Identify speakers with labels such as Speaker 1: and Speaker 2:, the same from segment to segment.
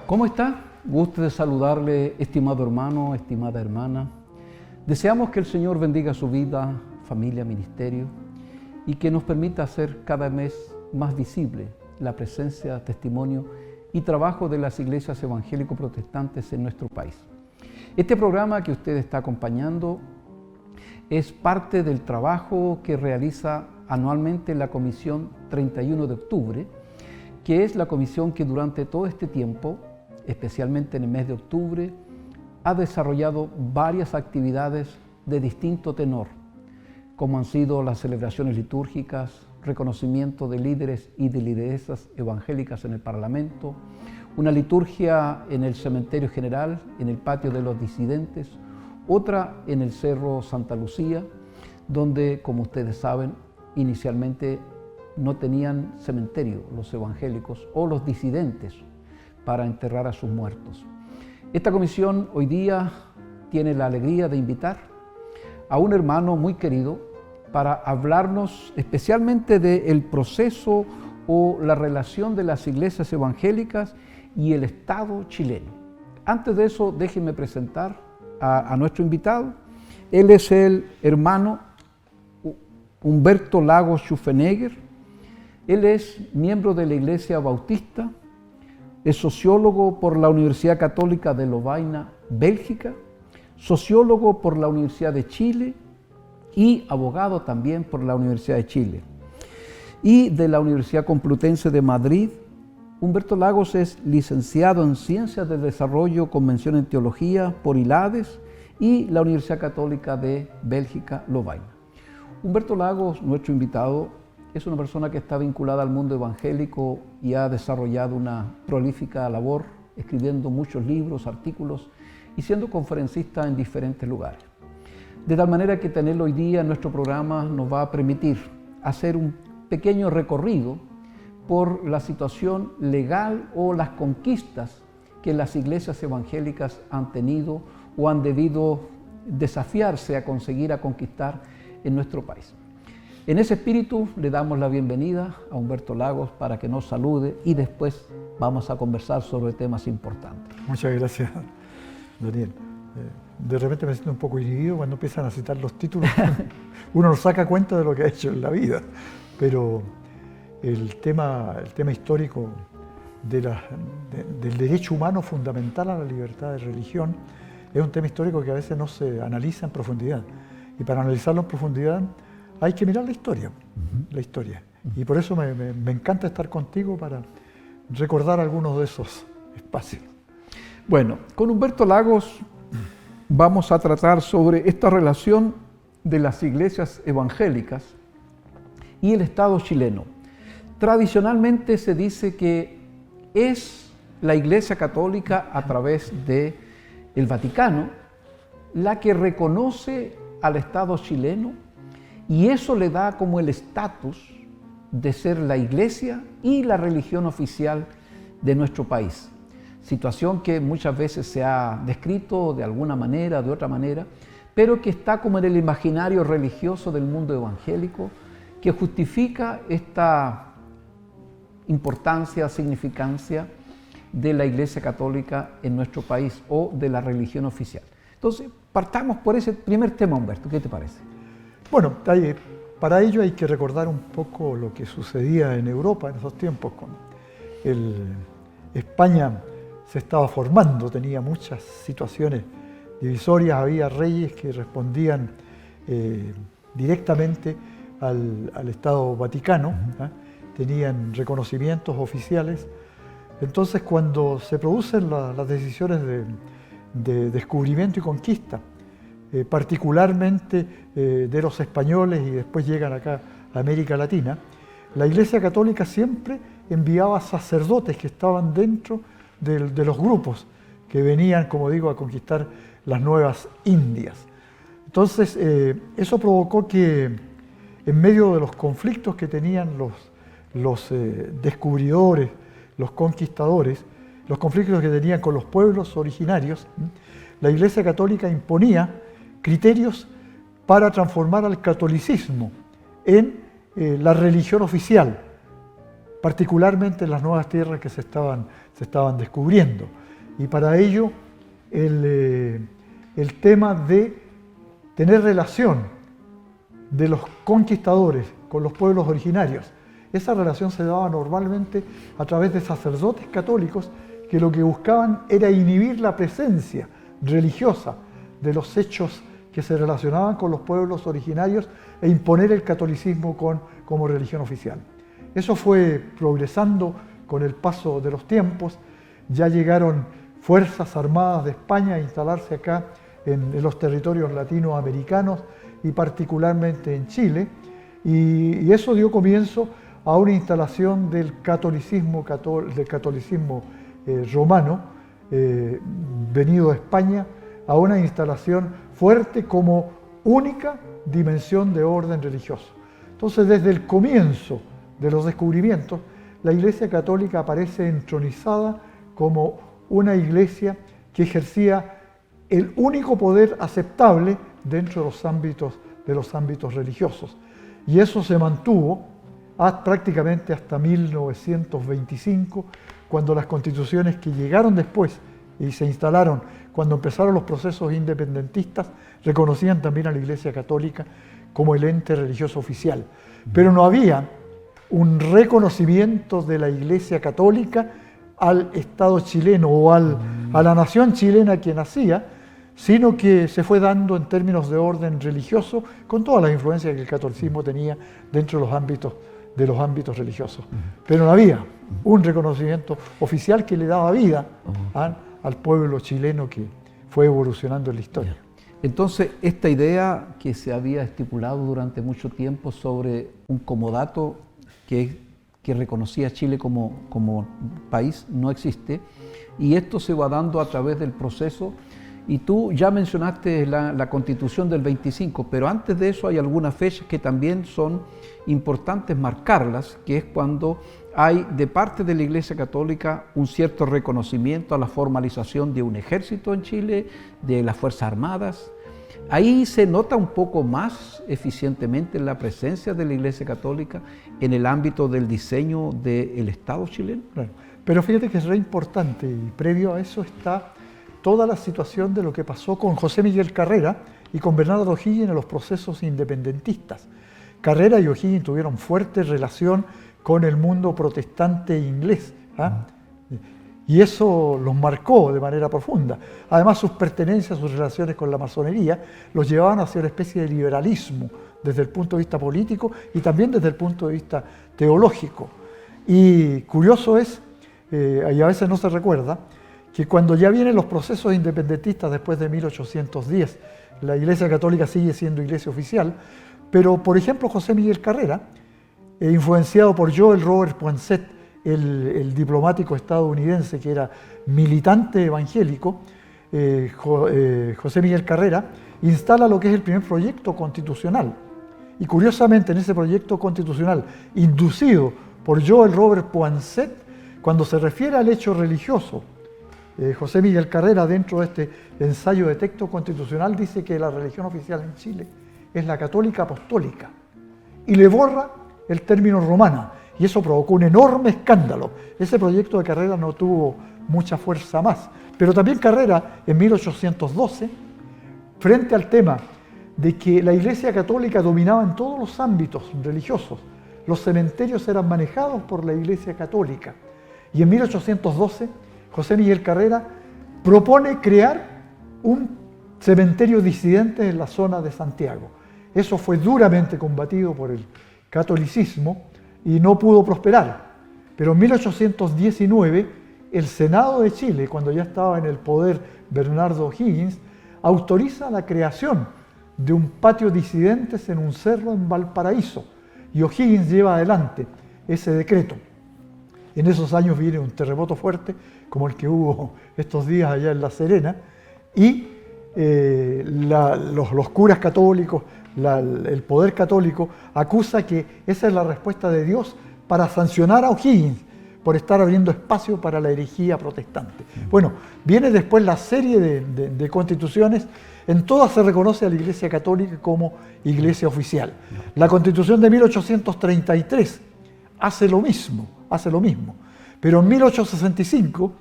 Speaker 1: ¿Cómo está? Gusto de saludarle, estimado hermano, estimada hermana. Deseamos que el Señor bendiga su vida, familia, ministerio y que nos permita hacer cada vez más visible la presencia, testimonio y trabajo de las iglesias evangélico-protestantes en nuestro país. Este programa que usted está acompañando es parte del trabajo que realiza anualmente la Comisión 31 de octubre, que es la comisión que durante todo este tiempo, especialmente en el mes de octubre, ha desarrollado varias actividades de distinto tenor, como han sido las celebraciones litúrgicas, reconocimiento de líderes y de lideresas evangélicas en el Parlamento, una liturgia en el cementerio general, en el patio de los disidentes, otra en el Cerro Santa Lucía, donde, como ustedes saben, inicialmente no tenían cementerio los evangélicos o los disidentes para enterrar a sus muertos. Esta comisión hoy día tiene la alegría de invitar a un hermano muy querido para hablarnos especialmente del proceso o la relación de las iglesias evangélicas y el Estado chileno. Antes de eso, déjenme presentar a nuestro invitado. Él es el hermano Humberto Lagos Schuffenegger. Él es miembro de la Iglesia Bautista, es sociólogo por la Universidad Católica de Lovaina, Bélgica, sociólogo por la Universidad de Chile y abogado también por la Universidad de Chile. Y de la Universidad Complutense de Madrid, Humberto Lagos es licenciado en Ciencias del Desarrollo con mención en Teología por ILADES y la Universidad Católica de Bélgica, Lovaina. Humberto Lagos, nuestro invitado, es una persona que está vinculada al mundo evangélico y ha desarrollado una prolífica labor, escribiendo muchos libros, artículos y siendo conferencista en diferentes lugares. De tal manera que tenerlo hoy día en nuestro programa nos va a permitir hacer un pequeño recorrido por la situación legal o las conquistas que las iglesias evangélicas han tenido o han debido desafiarse a conseguir a conquistar en nuestro país. En ese espíritu le damos la bienvenida a Humberto Lagos para que nos salude y después vamos a conversar sobre temas importantes.
Speaker 2: Muchas gracias, Daniel. De repente me siento un poco inhibido cuando empiezan a citar los títulos. Uno no saca cuenta de lo que ha hecho en la vida, pero el tema histórico del derecho humano fundamental a la libertad de religión es un tema histórico que a veces no se analiza en profundidad. Y para analizarlo en profundidad hay que mirar la historia. Y por eso me encanta estar contigo para recordar algunos de esos espacios.
Speaker 1: Bueno, con Humberto Lagos vamos a tratar sobre esta relación de las iglesias evangélicas y el Estado chileno. Tradicionalmente se dice que es la Iglesia Católica a través del Vaticano la que reconoce al Estado chileno y eso le da como el estatus de ser la iglesia y la religión oficial de nuestro país. Situación que muchas veces se ha descrito de alguna manera, de otra manera, pero que está como en el imaginario religioso del mundo evangélico, que justifica esta importancia, significancia de la Iglesia Católica en nuestro país o de la religión oficial. Entonces, partamos por ese primer tema, Humberto, ¿qué te parece?
Speaker 2: Bueno, para ello hay que recordar un poco lo que sucedía en Europa en esos tiempos. España se estaba formando, tenía muchas situaciones divisorias, había reyes que respondían directamente al Estado Vaticano, tenían reconocimientos oficiales. Entonces, cuando se producen las decisiones de descubrimiento y conquista, particularmente de los españoles y después llegan acá a América Latina, la Iglesia Católica siempre enviaba sacerdotes que estaban dentro de los grupos que venían, como digo, a conquistar las nuevas Indias. Entonces, eso provocó que en medio de los conflictos que tenían los descubridores, los conquistadores, los conflictos que tenían con los pueblos originarios, la Iglesia Católica imponía criterios para transformar al catolicismo en la religión oficial particularmente en las nuevas tierras que se estaban descubriendo. Y para ello el tema de tener relación de los conquistadores con los pueblos originarios. Esa relación se daba normalmente a través de sacerdotes católicos que lo que buscaban era inhibir la presencia religiosa de los hechos que se relacionaban con los pueblos originarios e imponer el catolicismo como religión oficial. Eso fue progresando con el paso de los tiempos. Ya llegaron fuerzas armadas de España a instalarse acá en los territorios latinoamericanos y particularmente en Chile, y eso dio comienzo a una instalación del catolicismo romano venido de España, a una instalación fuerte como única dimensión de orden religioso. Entonces, desde el comienzo de los descubrimientos, la Iglesia Católica aparece entronizada como una iglesia que ejercía el único poder aceptable dentro de los ámbitos religiosos. Y eso se mantuvo prácticamente hasta 1925, cuando las constituciones que llegaron después y se instalaron cuando empezaron los procesos independentistas, reconocían también a la Iglesia Católica como el ente religioso oficial. Pero no había un reconocimiento de la Iglesia Católica al Estado chileno o a la nación chilena que nacía, sino que se fue dando en términos de orden religioso con todas las influencias que el catolicismo tenía dentro de los ámbitos religiosos. Pero no había un reconocimiento oficial que le daba vida al pueblo chileno que fue evolucionando en la historia.
Speaker 1: Entonces, esta idea que se había estipulado durante mucho tiempo sobre un comodato que reconocía a Chile como país no existe, y esto se va dando a través del proceso. Y tú ya mencionaste la Constitución del 25, pero antes de eso hay algunas fechas que también son importantes marcarlas, que es cuando hay de parte de la Iglesia Católica un cierto reconocimiento a la formalización de un ejército en Chile, de las Fuerzas Armadas. Ahí se nota un poco más eficientemente la presencia de la Iglesia Católica en el ámbito del diseño del Estado chileno.
Speaker 2: Claro. Pero fíjate que es re importante, y previo a eso está toda la situación de lo que pasó con José Miguel Carrera y con Bernardo O'Higgins en los procesos independentistas. Carrera y O'Higgins tuvieron fuerte relación con el mundo protestante inglés, y eso los marcó de manera profunda. Además, sus pertenencias, sus relaciones con la masonería los llevaban hacia una especie de liberalismo desde el punto de vista político y también desde el punto de vista teológico. Y curioso es, y a veces no se recuerda, que cuando ya vienen los procesos independentistas después de 1810, la Iglesia Católica sigue siendo iglesia oficial, pero por ejemplo José Miguel Carrera, influenciado por Joel Robert Poinsett, el diplomático estadounidense que era militante evangélico, José Miguel Carrera instala lo que es el primer proyecto constitucional. Y curiosamente en ese proyecto constitucional, inducido por Joel Robert Poinsett, cuando se refiere al hecho religioso, José Miguel Carrera, dentro de este ensayo de texto constitucional, dice que la religión oficial en Chile es la católica apostólica y le borra el término romana, y eso provocó un enorme escándalo. Ese proyecto de Carrera no tuvo mucha fuerza más, pero también Carrera en 1812, frente al tema de que la Iglesia Católica dominaba en todos los ámbitos religiosos, los cementerios eran manejados por la Iglesia Católica, y en 1812 José Miguel Carrera propone crear un cementerio disidente en la zona de Santiago. Eso fue duramente combatido por el catolicismo y no pudo prosperar. Pero en 1819, el Senado de Chile, cuando ya estaba en el poder Bernardo O'Higgins, autoriza la creación de un patio disidentes en un cerro en Valparaíso, y O'Higgins lleva adelante ese decreto. En esos años viene un terremoto fuerte, como el que hubo estos días allá en La Serena, y los curas católicos, el poder católico, acusa que esa es la respuesta de Dios para sancionar a O'Higgins por estar abriendo espacio para la herejía protestante. Bueno, viene después la serie de constituciones, en todas se reconoce a la Iglesia Católica como iglesia oficial. La Constitución de 1833 hace lo mismo. Pero en 1865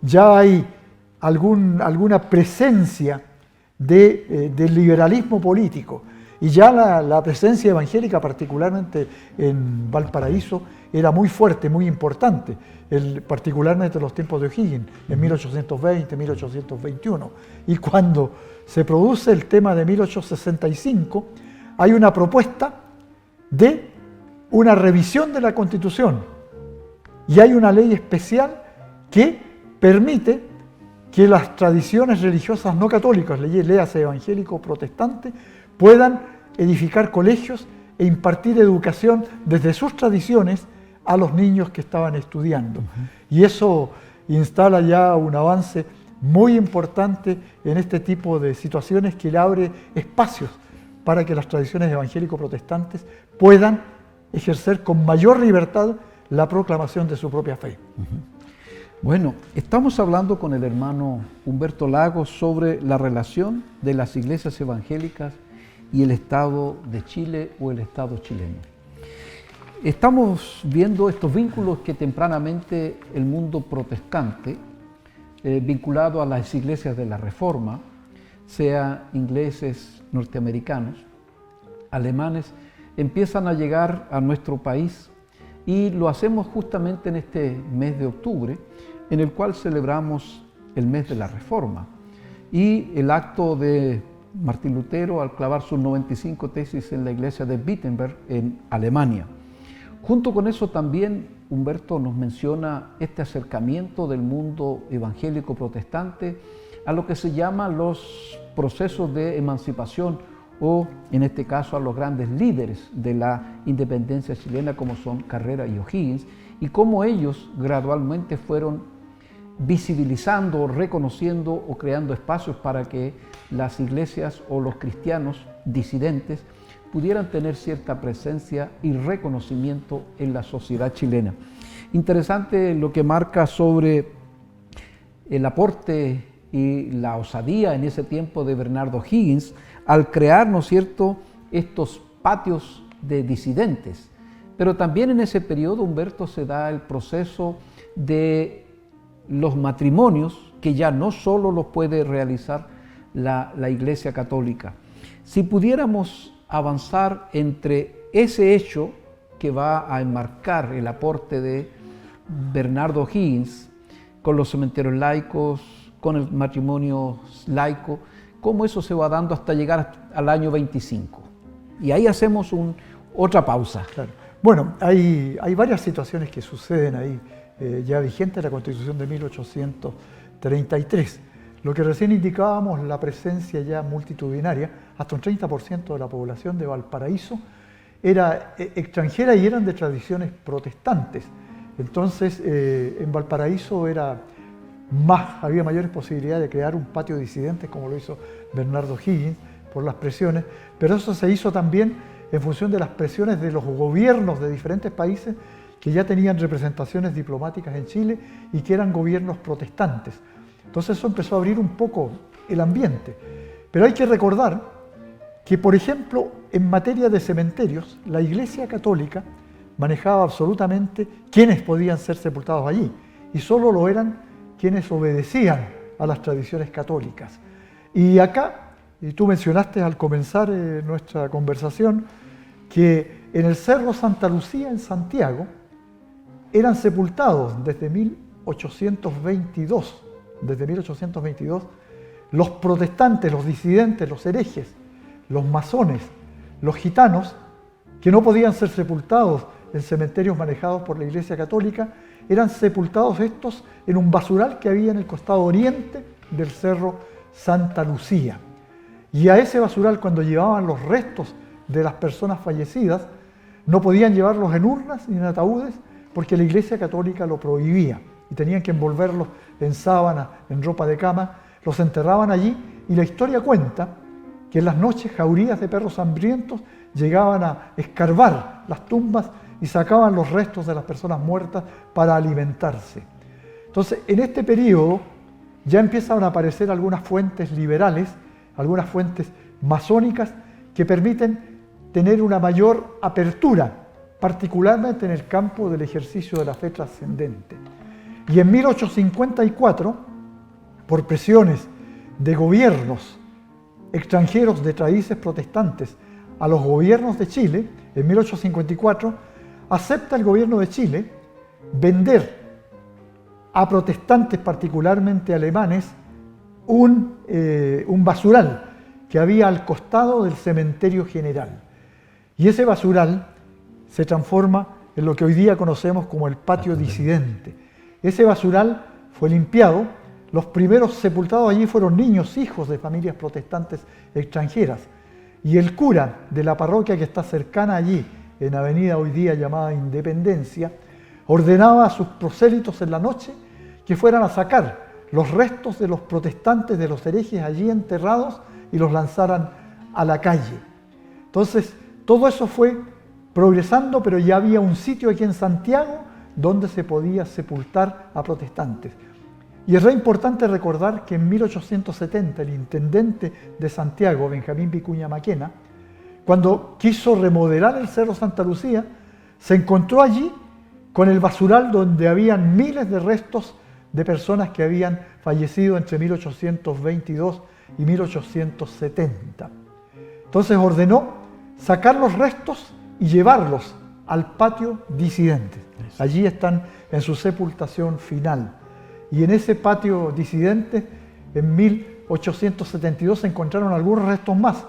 Speaker 2: ya hay alguna presencia del liberalismo político, y ya la presencia evangélica, particularmente en Valparaíso, era muy fuerte, muy importante, particularmente en los tiempos de O'Higgins, en 1820, 1821. Y cuando se produce el tema de 1865, hay una propuesta de una revisión de la Constitución, y hay una ley especial que permite que las tradiciones religiosas no católicas, léase evangélico o protestante, puedan edificar colegios e impartir educación desde sus tradiciones a los niños que estaban estudiando. Y eso instala ya un avance muy importante en este tipo de situaciones, que le abre espacios para que las tradiciones evangélico-protestantes puedan ejercer con mayor libertad la proclamación de su propia fe.
Speaker 1: Bueno, estamos hablando con el hermano Humberto Lagos sobre la relación de las iglesias evangélicas y el Estado de Chile o el Estado chileno. Estamos viendo estos vínculos que tempranamente el mundo protestante, vinculado a las iglesias de la Reforma, sea ingleses, norteamericanos, alemanes, empiezan a llegar a nuestro país, y lo hacemos justamente en este mes de octubre, en el cual celebramos el mes de la Reforma y el acto de Martín Lutero al clavar sus 95 tesis en la iglesia de Wittenberg en Alemania. Junto con eso también Humberto nos menciona este acercamiento del mundo evangélico protestante a lo que se llama los procesos de emancipación, o en este caso a los grandes líderes de la independencia chilena, como son Carrera y O'Higgins, y cómo ellos gradualmente fueron visibilizando, reconociendo o creando espacios para que las iglesias o los cristianos disidentes pudieran tener cierta presencia y reconocimiento en la sociedad chilena. Interesante lo que marca sobre el aporte y la osadía en ese tiempo de Bernardo O'Higgins al crear, ¿no es cierto?, estos patios de disidentes. Pero también en ese periodo, Humberto, se da el proceso de los matrimonios, que ya no solo los puede realizar la Iglesia Católica. Si pudiéramos avanzar entre ese hecho que va a enmarcar el aporte de Bernardo O'Higgins con los cementerios laicos, con el matrimonio laico, cómo eso se va dando hasta llegar al año 25. Y ahí hacemos otra pausa.
Speaker 2: Claro. Bueno, hay varias situaciones que suceden ahí, ya vigente la Constitución de 1833. Lo que recién indicábamos, la presencia ya multitudinaria, hasta un 30% de la población de Valparaíso era extranjera y eran de tradiciones protestantes. Entonces, en Valparaíso había mayores posibilidades de crear un patio de disidentes, como lo hizo Bernardo O'Higgins, por las presiones, pero eso se hizo también en función de las presiones de los gobiernos de diferentes países que ya tenían representaciones diplomáticas en Chile y que eran gobiernos protestantes. Entonces eso empezó a abrir un poco el ambiente. Pero hay que recordar que, por ejemplo, en materia de cementerios, la Iglesia Católica manejaba absolutamente quiénes podían ser sepultados allí, y solo lo eran quienes obedecían a las tradiciones católicas. Y acá, y tú mencionaste al comenzar nuestra conversación, que en el Cerro Santa Lucía en Santiago eran sepultados desde 1822 los protestantes, los disidentes, los herejes, los masones, los gitanos, que no podían ser sepultados en cementerios manejados por la Iglesia Católica, eran sepultados estos en un basural que había en el costado oriente del Cerro Santa Lucía. Y a ese basural, cuando llevaban los restos de las personas fallecidas, no podían llevarlos en urnas ni en ataúdes, porque la Iglesia Católica lo prohibía, y tenían que envolverlos en sábana, en ropa de cama, los enterraban allí, y la historia cuenta que en las noches jaurías de perros hambrientos llegaban a escarbar las tumbas y sacaban los restos de las personas muertas para alimentarse. Entonces, en este periodo ya empiezan a aparecer algunas fuentes liberales, algunas fuentes masónicas que permiten tener una mayor apertura particularmente en el campo del ejercicio de la fe trascendente. Y en 1854, por presiones de gobiernos extranjeros de raíces protestantes a los gobiernos de Chile, en 1854, acepta el gobierno de Chile vender a protestantes, particularmente alemanes, un basural que había al costado del cementerio general. Y ese basural se transforma en lo que hoy día conocemos como el patio disidente. Ese basural fue limpiado. Los primeros sepultados allí fueron niños, hijos de familias protestantes extranjeras. Y el cura de la parroquia que está cercana allí, en avenida hoy día llamada Independencia, ordenaba a sus prosélitos en la noche que fueran a sacar los restos de los protestantes, de los herejes allí enterrados, y los lanzaran a la calle. Entonces, todo eso fue progresando, pero ya había un sitio aquí en Santiago donde se podía sepultar a protestantes. Y es re importante recordar que en 1870 el intendente de Santiago, Benjamín Vicuña Maquena, cuando quiso remodelar el Cerro Santa Lucía, se encontró allí con el basural donde habían miles de restos de personas que habían fallecido entre 1822 y 1870. Entonces ordenó sacar los restos y llevarlos al patio disidente. Allí están en su sepultación final. Y en ese patio disidente, en 1872, se encontraron algunos restos más.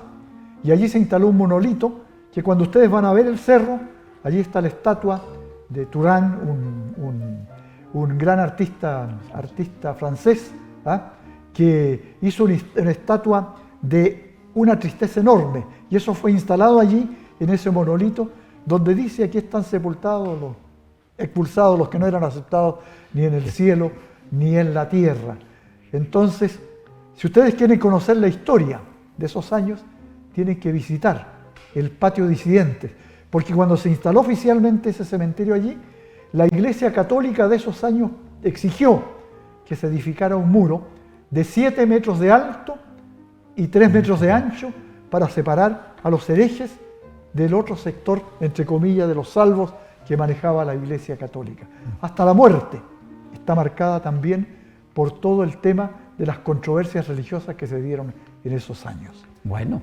Speaker 2: Y allí se instaló un monolito que cuando ustedes van a ver el cerro, allí está la estatua de Turán, un gran artista francés, que hizo una estatua de una tristeza enorme. Y eso fue instalado allí, en ese monolito, donde dice: aquí están sepultados los expulsados, los que no eran aceptados ni en el cielo ni en la tierra. Entonces, si ustedes quieren conocer la historia de esos años, tienen que visitar el patio disidente, porque cuando se instaló oficialmente ese cementerio allí, la Iglesia Católica de esos años exigió que se edificara un muro de 7 metros de alto y 3 metros de ancho para separar a los herejes del otro sector, entre comillas, de los salvos que manejaba la Iglesia Católica. Hasta la muerte está marcada también por todo el tema de las controversias religiosas que se dieron en esos años.
Speaker 1: Bueno,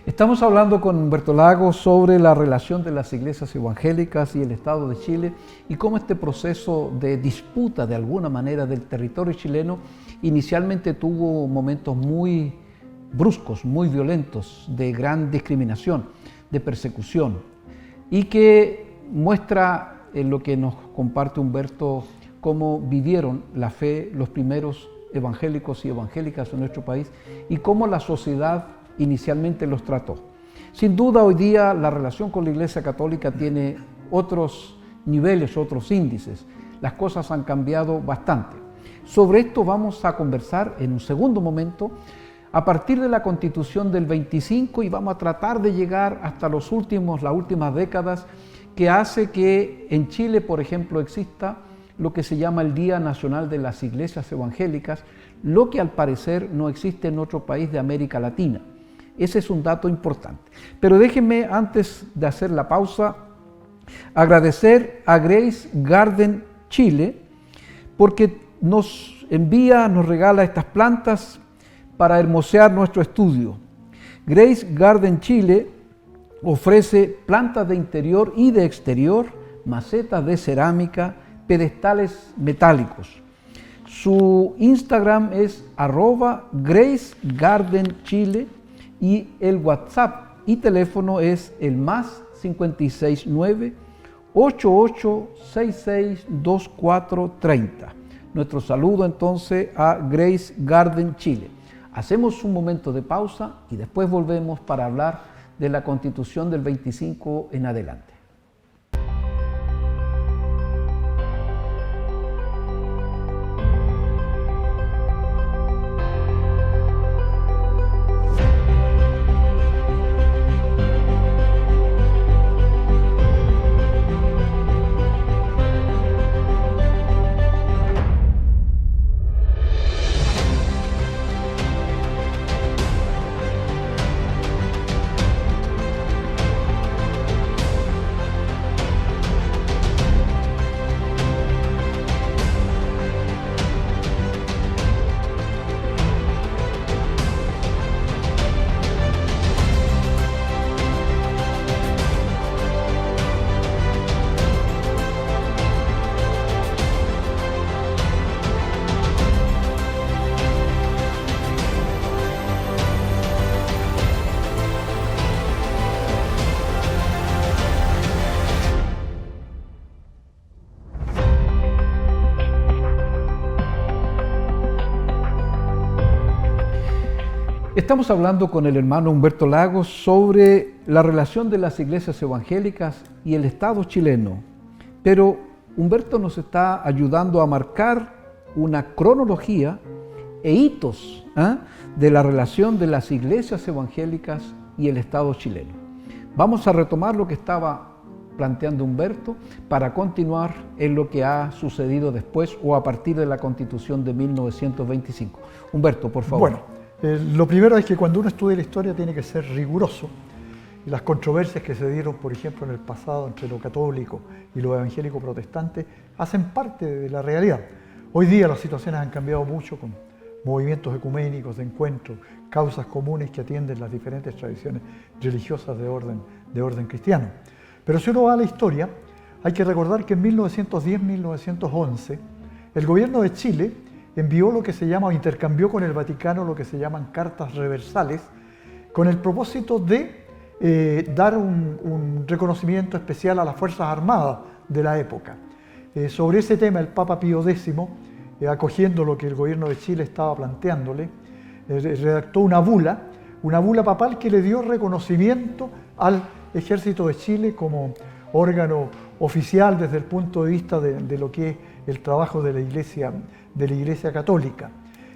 Speaker 1: estamos hablando con Humberto Lagos sobre la relación de las iglesias evangélicas y el Estado de Chile y cómo este proceso de disputa de alguna manera del territorio chileno inicialmente tuvo momentos muy bruscos, muy violentos, de gran discriminación, de persecución, y que muestra en lo que nos comparte Humberto cómo vivieron la fe los primeros evangélicos y evangélicas en nuestro país y cómo la sociedad inicialmente los trató. Sin duda, hoy día la relación con la Iglesia Católica tiene otros niveles, otros índices. Las cosas han cambiado bastante. Sobre esto vamos a conversar en un segundo momento a partir de la Constitución del 25 y vamos a tratar de llegar hasta las últimas décadas que hace que en Chile, por ejemplo, exista lo que se llama el Día Nacional de las Iglesias Evangélicas, lo que al parecer no existe en otro país de América Latina. Ese es un dato importante. Pero déjenme, antes de hacer la pausa, agradecer a Grace Garden Chile, porque nos regala estas plantas para hermosear nuestro estudio. Grace Garden Chile ofrece plantas de interior y de exterior, macetas de cerámica, pedestales metálicos. Su Instagram es @GraceGardenChile y el WhatsApp y teléfono es el +569 8866 2430. Nuestro saludo entonces a Grace Garden Chile. Hacemos un momento de pausa y después volvemos para hablar de la Constitución del 25 en adelante. Estamos hablando con el hermano Humberto Lagos sobre la relación de las iglesias evangélicas y el Estado chileno. Pero Humberto nos está ayudando a marcar una cronología e hitos de la relación de las iglesias evangélicas y el Estado chileno. Vamos a retomar lo que estaba planteando Humberto para continuar en lo que ha sucedido después o a partir de la Constitución de 1925. Humberto, por favor.
Speaker 2: Bueno, lo primero es que cuando uno estudia la historia tiene que ser riguroso. Y las controversias que se dieron, por ejemplo, en el pasado entre lo católico y lo evangélico protestante hacen parte de la realidad. Hoy día las situaciones han cambiado mucho con movimientos ecuménicos de encuentro, causas comunes que atienden las diferentes tradiciones religiosas de orden cristiano. Pero si uno va a la historia, hay que recordar que en 1910-1911 el gobierno de Chile envió lo que se llama, o intercambió con el Vaticano lo que se llaman cartas reversales, con el propósito de dar un reconocimiento especial a las Fuerzas Armadas de la época. Sobre ese tema el Papa Pío X, acogiendo lo que el gobierno de Chile estaba planteándole, redactó una bula papal que le dio reconocimiento al Ejército de Chile como órgano oficial desde el punto de vista de lo que es el trabajo de la Iglesia Católica.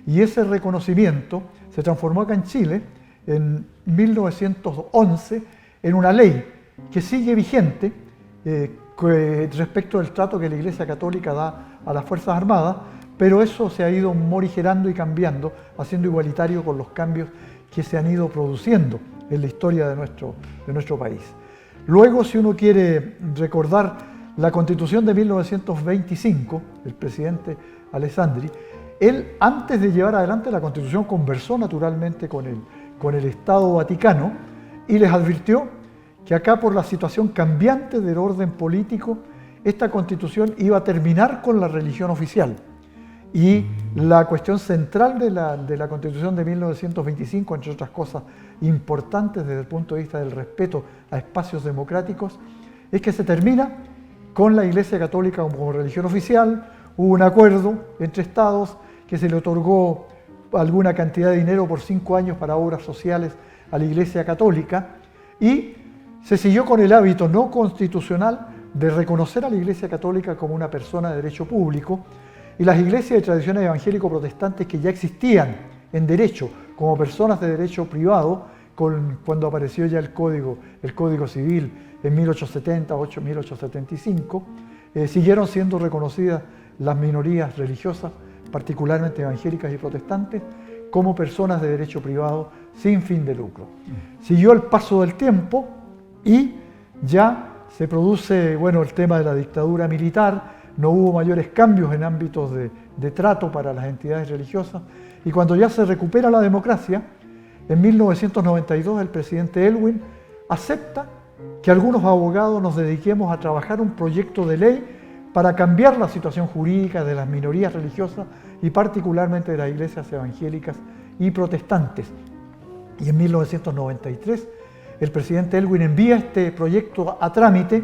Speaker 2: Y ese reconocimiento se transformó acá en Chile en 1911 en una ley que sigue vigente respecto del trato que la Iglesia Católica da a las Fuerzas Armadas, pero eso se ha ido morigerando y cambiando, haciendo igualitario con los cambios que se han ido produciendo en la historia de nuestro país. Luego, si uno quiere recordar la Constitución de 1925, el presidente Alessandri, él, antes de llevar adelante la Constitución, conversó naturalmente con el Estado Vaticano y les advirtió que acá, por la situación cambiante del orden político, esta Constitución iba a terminar con la religión oficial. Y la cuestión central de la Constitución de 1925, entre otras cosas importantes desde el punto de vista del respeto a espacios democráticos, es que se termina con la Iglesia Católica como religión oficial. Hubo un acuerdo entre estados que se le otorgó alguna cantidad de dinero por 5 años para obras sociales a la Iglesia Católica y se siguió con el hábito no constitucional de reconocer a la Iglesia Católica como una persona de derecho público, y las iglesias de tradiciones evangélico-protestantes que ya existían en derecho como personas de derecho privado, cuando apareció ya el Código Civil en 1870, 1875, siguieron siendo reconocidas las minorías religiosas, particularmente evangélicas y protestantes, como personas de derecho privado sin fin de lucro. Siguió el paso del tiempo y ya se produce, el tema de la dictadura militar. No hubo mayores cambios en ámbitos de trato para las entidades religiosas, y cuando ya se recupera la democracia, en 1992 el presidente Elwin acepta que algunos abogados nos dediquemos a trabajar un proyecto de ley para cambiar la situación jurídica de las minorías religiosas y particularmente de las iglesias evangélicas y protestantes. Y en 1993 el presidente Elwin envía este proyecto a trámite,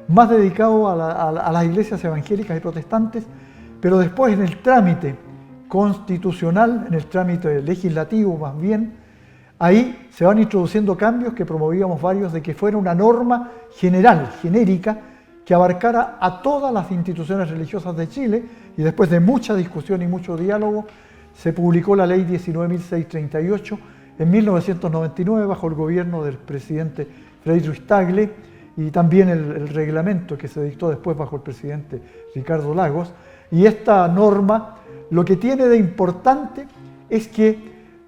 Speaker 2: más dedicado a las iglesias evangélicas y protestantes, pero después en el trámite constitucional, en el trámite legislativo más bien, ahí se van introduciendo cambios que promovíamos varios, de que fuera una norma general, genérica, que abarcara a todas las instituciones religiosas de Chile, y después de mucha discusión y mucho diálogo, se publicó la ley 19.638 en 1999 bajo el gobierno del presidente Friedrich Tagle, y también el reglamento que se dictó después bajo el presidente Ricardo Lagos. Y esta norma lo que tiene de importante es que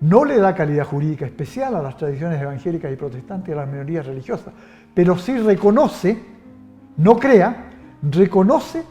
Speaker 2: no le da calidad jurídica especial a las tradiciones evangélicas y protestantes y a las minorías religiosas, pero sí reconoce, no crea, reconoce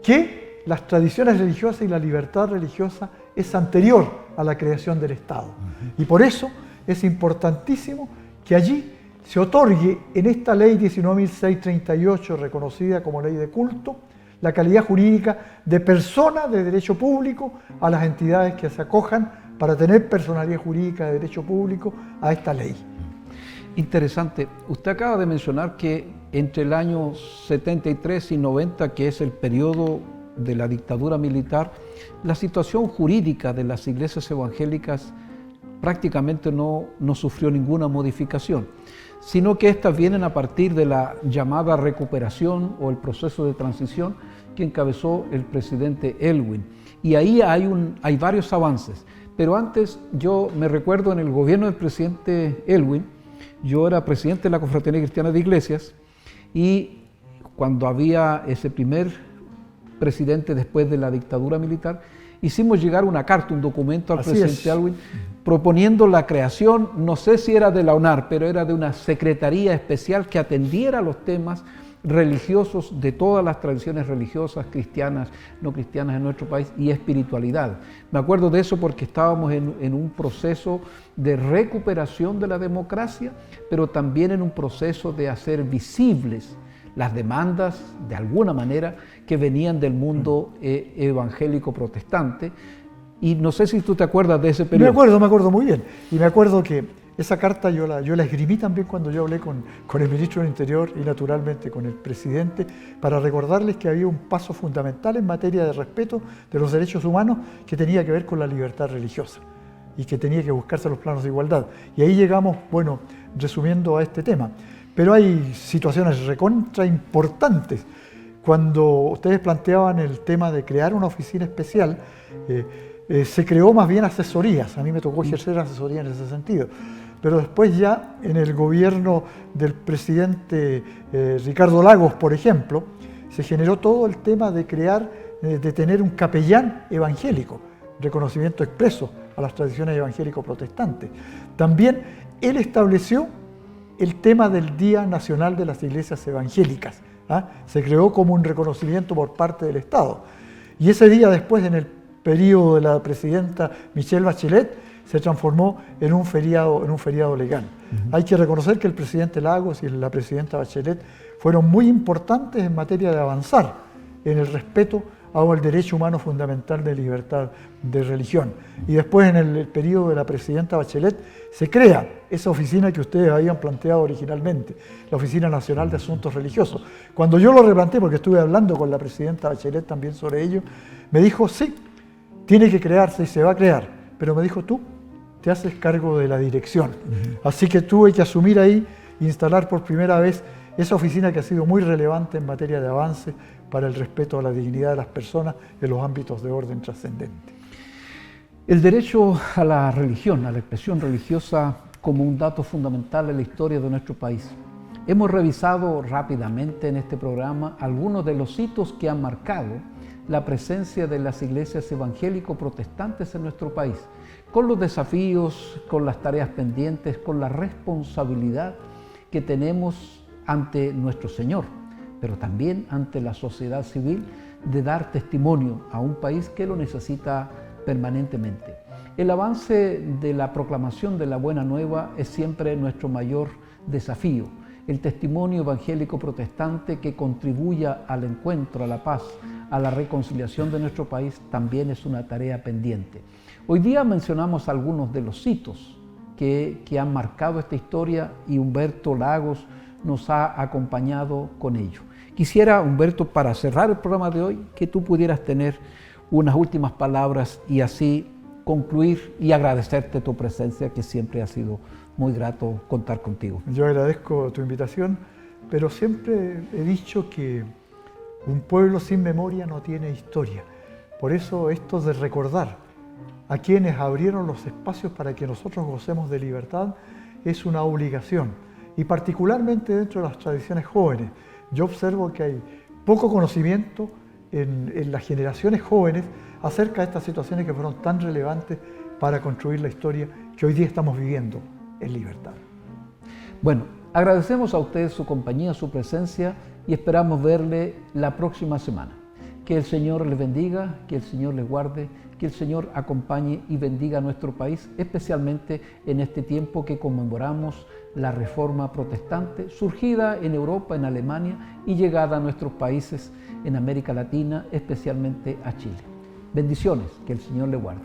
Speaker 2: que las tradiciones religiosas y la libertad religiosa es anterior a la creación del Estado. Y por eso es importantísimo que allí se otorgue en esta ley 19.638, reconocida como ley de culto, la calidad jurídica de persona de derecho público a las entidades que se acojan para tener personalidad jurídica de derecho público a esta ley.
Speaker 1: Interesante. Usted acaba de mencionar que entre el año 73 y 90, que es el periodo de la dictadura militar, la situación jurídica de las iglesias evangélicas prácticamente no sufrió ninguna modificación, sino que estas vienen a partir de la llamada recuperación o el proceso de transición que encabezó el presidente Elwin. Y ahí hay varios avances. Pero antes, yo me recuerdo en el gobierno del presidente Elwin, yo era presidente de la Confraternidad Cristiana de Iglesias, y cuando había ese primer presidente después de la dictadura militar, hicimos llegar una carta, un documento al presidente Elwin, proponiendo la creación, no sé si era de la UNAR, pero era de una secretaría especial que atendiera los temas religiosos de todas las tradiciones religiosas, cristianas, no cristianas en nuestro país, y espiritualidad. Me acuerdo de eso porque estábamos en un proceso de recuperación de la democracia, pero también en un proceso de hacer visibles las demandas, de alguna manera, que venían del mundo evangélico protestante. Y no sé si tú te acuerdas de ese periodo.
Speaker 2: Me acuerdo muy bien. Y me acuerdo que esa carta yo la esgrimí también cuando yo hablé con el ministro del Interior y naturalmente con el presidente, para recordarles que había un paso fundamental en materia de respeto de los derechos humanos que tenía que ver con la libertad religiosa y que tenía que buscarse los planos de igualdad. Y ahí llegamos, bueno, resumiendo a este tema. Pero hay situaciones recontra importantes. Cuando ustedes planteaban el tema de crear una oficina especial, se creó más bien asesorías. A mí me tocó ejercer asesoría en ese sentido. Pero después ya en el gobierno del presidente Ricardo Lagos, por ejemplo, se generó todo el tema de crear, de tener un capellán evangélico, reconocimiento expreso a las tradiciones evangélico-protestantes. También él estableció el tema del Día Nacional de las Iglesias Evangélicas. Se creó como un reconocimiento por parte del Estado. Y ese día después, en el periodo de la presidenta Michelle Bachelet, se transformó en un feriado legal. Hay que reconocer que el presidente Lagos y la presidenta Bachelet fueron muy importantes en materia de avanzar en el respeto al derecho humano fundamental de libertad de religión. Y después, en el periodo de la presidenta Bachelet, se crea esa oficina que ustedes habían planteado originalmente, la Oficina Nacional de Asuntos Religiosos. Cuando yo lo replanteé, porque estuve hablando con la presidenta Bachelet también sobre ello, me dijo, sí, tiene que crearse y se va a crear, pero me dijo, tú te haces cargo de la dirección. Así que tuve que asumir ahí, instalar por primera vez esa oficina que ha sido muy relevante en materia de avance para el respeto a la dignidad de las personas en los ámbitos de orden trascendente.
Speaker 1: El derecho a la religión, a la expresión religiosa como un dato fundamental en la historia de nuestro país. Hemos revisado rápidamente en este programa algunos de los hitos que han marcado la presencia de las iglesias evangélico-protestantes en nuestro país, con los desafíos, con las tareas pendientes, con la responsabilidad que tenemos ante nuestro Señor, pero también ante la sociedad civil, de dar testimonio a un país que lo necesita permanentemente. El avance de la proclamación de la Buena Nueva es siempre nuestro mayor desafío. El testimonio evangélico protestante que contribuya al encuentro, a la paz, a la reconciliación de nuestro país también es una tarea pendiente. Hoy día mencionamos algunos de los hitos que han marcado esta historia y Humberto Lagos nos ha acompañado con ello. Quisiera, Humberto, para cerrar el programa de hoy, que tú pudieras tener unas últimas palabras y así concluir y agradecerte tu presencia, que siempre ha sido muy grato contar contigo.
Speaker 2: Yo agradezco tu invitación, pero siempre he dicho que un pueblo sin memoria no tiene historia. Por eso esto de recordar a quienes abrieron los espacios para que nosotros gocemos de libertad es una obligación. Y particularmente dentro de las tradiciones jóvenes. Yo observo que hay poco conocimiento en las generaciones jóvenes acerca de estas situaciones que fueron tan relevantes para construir la historia que hoy día estamos viviendo en libertad.
Speaker 1: Bueno, agradecemos a ustedes su compañía, su presencia y esperamos verle la próxima semana. Que el Señor les bendiga, que el Señor les guarde, que el Señor acompañe y bendiga a nuestro país, especialmente en este tiempo que conmemoramos la Reforma Protestante, surgida en Europa, en Alemania y llegada a nuestros países en América Latina, especialmente a Chile. Bendiciones, que el Señor les guarde.